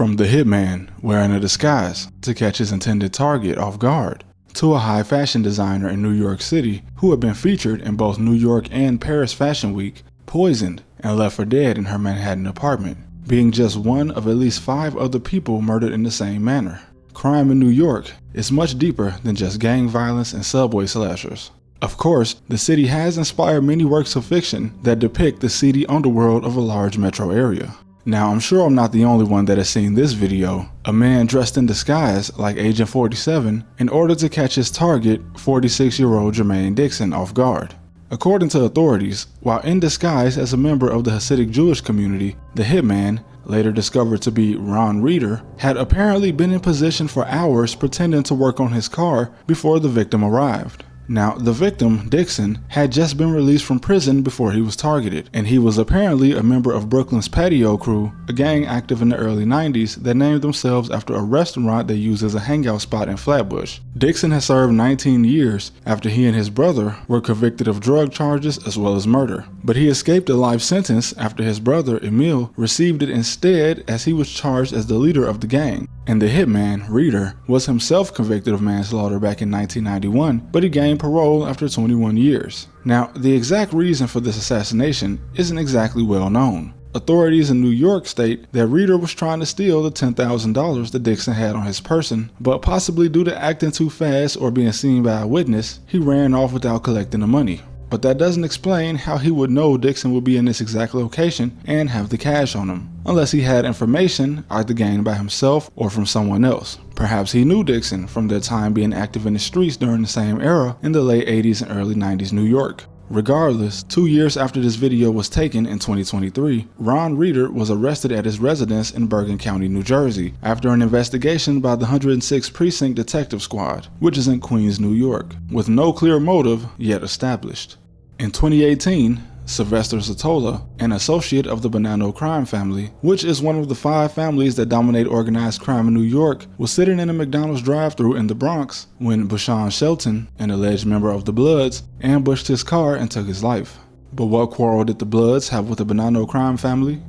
From the hitman wearing a disguise to catch his intended target off guard, to a high fashion designer in New York City who had been featured in both New York and Paris Fashion Week, poisoned and left for dead in her Manhattan apartment, being just one of at least 5 other people murdered in the same manner. Crime in New York is much deeper than just gang violence and subway slashers. Of course, the city has inspired many works of fiction that depict the seedy underworld of a large metro area. Now, I'm sure I'm not the only one that has seen this video, a man dressed in disguise like Agent 47 in order to catch his target, 46-year-old Jermaine Dixon, off guard. According to authorities, while in disguise as a member of the Hasidic Jewish community, the hitman, later discovered to be Ron Reeder, had apparently been in position for hours pretending to work on his car before the victim arrived. Now, the victim, Dixon, had just been released from prison before he was targeted, and he was apparently a member of Brooklyn's Patio Crew, a gang active in the early 90s that named themselves after a restaurant they used as a hangout spot in Flatbush. Dixon has served 19 years after he and his brother were convicted of drug charges as well as murder, but he escaped a life sentence after his brother, Emil, received it instead as he was charged as the leader of the gang. And the hitman, Reeder, was himself convicted of manslaughter back in 1991, but he gained parole after 21 years. Now, the exact reason for this assassination isn't exactly well known. Authorities in New York state that Reeder was trying to steal the $10,000 that Dixon had on his person, but possibly due to acting too fast or being seen by a witness, he ran off without collecting the money. But that doesn't explain how he would know Dixon would be in this exact location and have the cash on him, unless he had information either gained by himself or from someone else. Perhaps he knew Dixon from their time being active in the streets during the same era in the late 80s and early 90s New York. Regardless, 2 years after this video was taken in 2023, Ron Reeder was arrested at his residence in Bergen County, New Jersey, after an investigation by the 106th Precinct Detective Squad, which is in Queens, New York, with no clear motive yet established. In 2018, Sylvester Zatola, an associate of the Bonanno crime family, which is one of the 5 families that dominate organized crime in New York, was sitting in a McDonald's drive-thru in the Bronx when Bushawn Shelton, an alleged member of the Bloods, ambushed his car and took his life. But what quarrel did the Bloods have with the Bonanno crime family?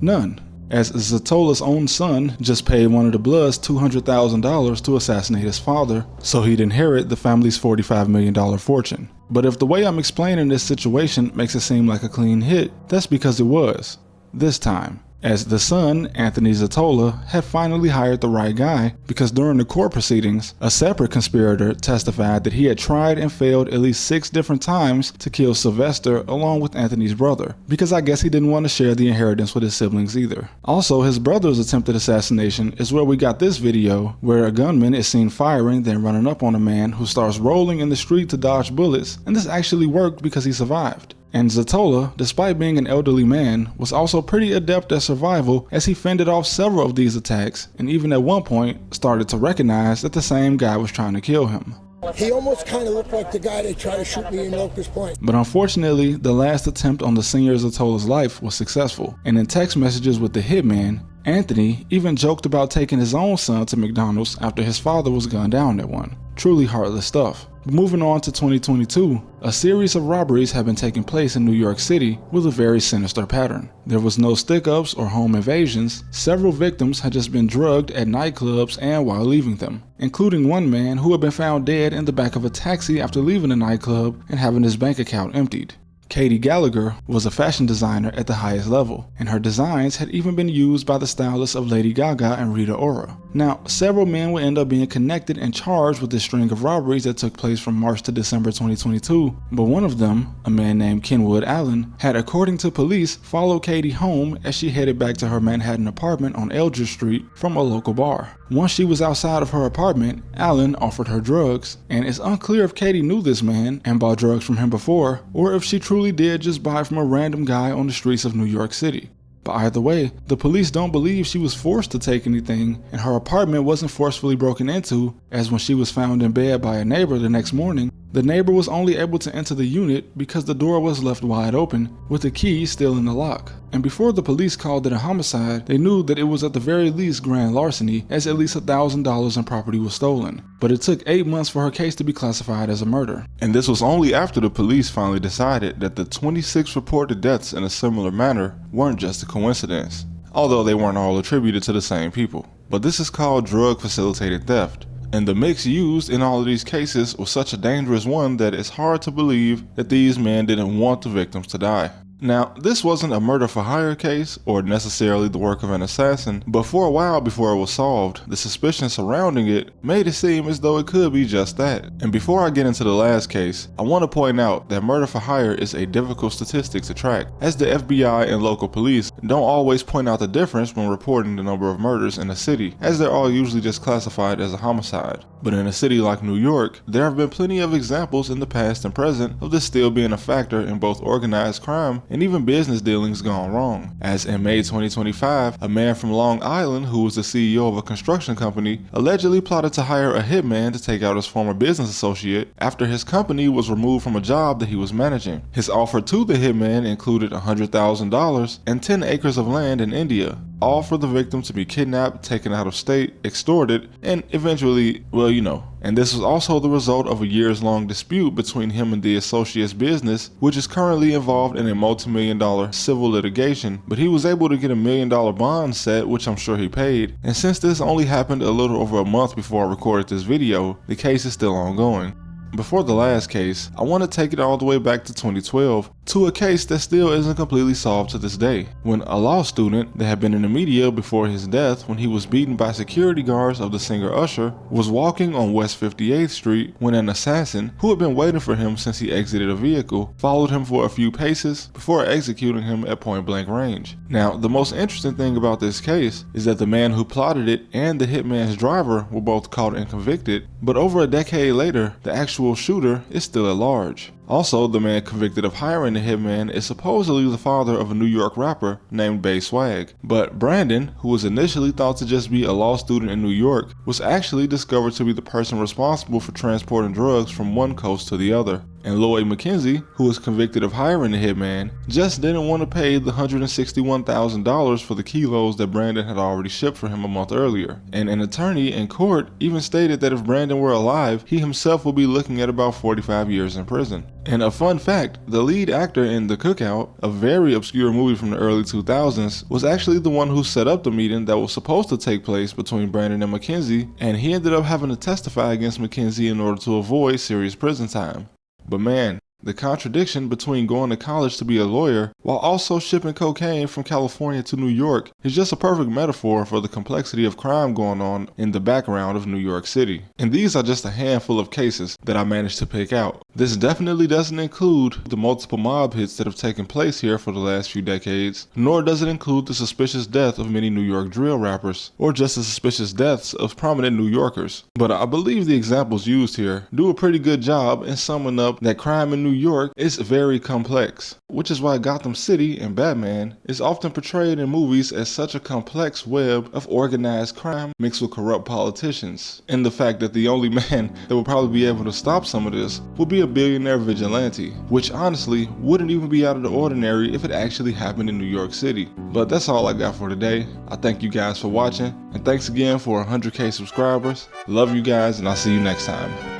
None, as Zatola's own son just paid one of the Bloods $200,000 to assassinate his father so he'd inherit the family's $45 million fortune. But if the way I'm explaining this situation makes it seem like a clean hit, that's because it was. This time, as the son, Anthony Zatola, had finally hired the right guy because during the court proceedings, a separate conspirator testified that he had tried and failed at least 6 different times to kill Sylvester along with Anthony's brother, because I guess he didn't want to share the inheritance with his siblings either. Also, his brother's attempted assassination is where we got this video where a gunman is seen firing then running up on a man who starts rolling in the street to dodge bullets, and this actually worked because he survived. And Zatola, despite being an elderly man, was also pretty adept at survival as he fended off several of these attacks and even at one point started to recognize that the same guy was trying to kill him. He almost kind of looked like the guy that tried to shoot me in Locust Point. But unfortunately, the last attempt on the senior Zatola's life was successful, and in text messages with the hitman, Anthony even joked about taking his own son to McDonald's after his father was gunned down at one. Truly heartless stuff. But moving on to 2022, a series of robberies have been taking place in New York City with a very sinister pattern. There was no stick-ups or home invasions. Several victims had just been drugged at nightclubs and while leaving them, including one man who had been found dead in the back of a taxi after leaving a nightclub and having his bank account emptied. Katie Gallagher was a fashion designer at the highest level, and her designs had even been used by the stylists of Lady Gaga and Rita Ora. Now, several men would end up being connected and charged with this string of robberies that took place from March to December 2022, but one of them, a man named Kenwood Allen, had, according to police, followed Katie home as she headed back to her Manhattan apartment on Eldridge Street from a local bar. Once she was outside of her apartment, Allen offered her drugs, and it's unclear if Katie knew this man and bought drugs from him before, or if she truly did just buy from a random guy on the streets of New York City. But either way, the police don't believe she was forced to take anything, and her apartment wasn't forcefully broken into, as when she was found in bed by a neighbor the next morning, the neighbor was only able to enter the unit because the door was left wide open, with the key still in the lock. And before the police called it a homicide, they knew that it was at the very least grand larceny, as at least $1,000 in property was stolen. But it took 8 months for her case to be classified as a murder. And this was only after the police finally decided that the 26 reported deaths in a similar manner weren't just a coincidence. although they weren't all attributed to the same people. But this is called drug-facilitated theft. And the mix used in all of these cases was such a dangerous one that it's hard to believe that these men didn't want the victims to die. Now, this wasn't a murder-for-hire case or necessarily the work of an assassin, but for a while before it was solved, the suspicion surrounding it made it seem as though it could be just that. And before I get into the last case, I want to point out that murder-for-hire is a difficult statistic to track, as the FBI and local police don't always point out the difference when reporting the number of murders in a city, as they're all usually just classified as a homicide. But in a city like New York, there have been plenty of examples in the past and present of this still being a factor in both organized crime and even business dealings gone wrong. As in May 2025, a man from Long Island who was the CEO of a construction company allegedly plotted to hire a hitman to take out his former business associate after his company was removed from a job that he was managing. His offer to the hitman included $100,000 and 10 acres of land in India, all for the victim to be kidnapped, taken out of state, extorted, and eventually, well, you know. And this was also the result of a years-long dispute between him and the associate's business, which is currently involved in a multi-million-dollar civil litigation, but he was able to get $1 million bond set, which I'm sure he paid. And since this only happened a little over a month before I recorded this video, the case is still ongoing. Before the last case, I want to take it all the way back to 2012 to a case that still isn't completely solved to this day, when a law student that had been in the media before his death when he was beaten by security guards of the singer Usher was walking on West 58th Street when an assassin, who had been waiting for him since he exited a vehicle, followed him for a few paces before executing him at point blank range. Now, the most interesting thing about this case is that the man who plotted it and the hitman's driver were both caught and convicted, but over a decade later, the actual shooter is still at large. Also, the man convicted of hiring the hitman is supposedly the father of a New York rapper named Bay Swag. But Brandon, who was initially thought to just be a law student in New York, was actually discovered to be the person responsible for transporting drugs from one coast to the other. And Lloyd McKenzie, who was convicted of hiring the hitman, just didn't want to pay the $161,000 for the kilos that Brandon had already shipped for him a month earlier. And an attorney in court even stated that if Brandon were alive, he himself would be looking at about 45 years in prison. And a fun fact, the lead actor in The Cookout, a very obscure movie from the early 2000s, was actually the one who set up the meeting that was supposed to take place between Brandon and McKenzie, and he ended up having to testify against McKenzie in order to avoid serious prison time. But man, the contradiction between going to college to be a lawyer while also shipping cocaine from California to New York is just a perfect metaphor for the complexity of crime going on in the background of New York City. And these are just a handful of cases that I managed to pick out. This definitely doesn't include the multiple mob hits that have taken place here for the last few decades, nor does it include the suspicious death of many New York drill rappers, or just the suspicious deaths of prominent New Yorkers. But I believe the examples used here do a pretty good job in summing up that crime in New York is very complex, which is why Gotham City and Batman is often portrayed in movies as such a complex web of organized crime mixed with corrupt politicians, and the fact that the only man that will probably be able to stop some of this will be a billionaire vigilante, which honestly wouldn't even be out of the ordinary if it actually happened in New York City. But that's all I got for today. I thank you guys for watching, and thanks again for 100K subscribers. Love you guys, and I'll see you next time.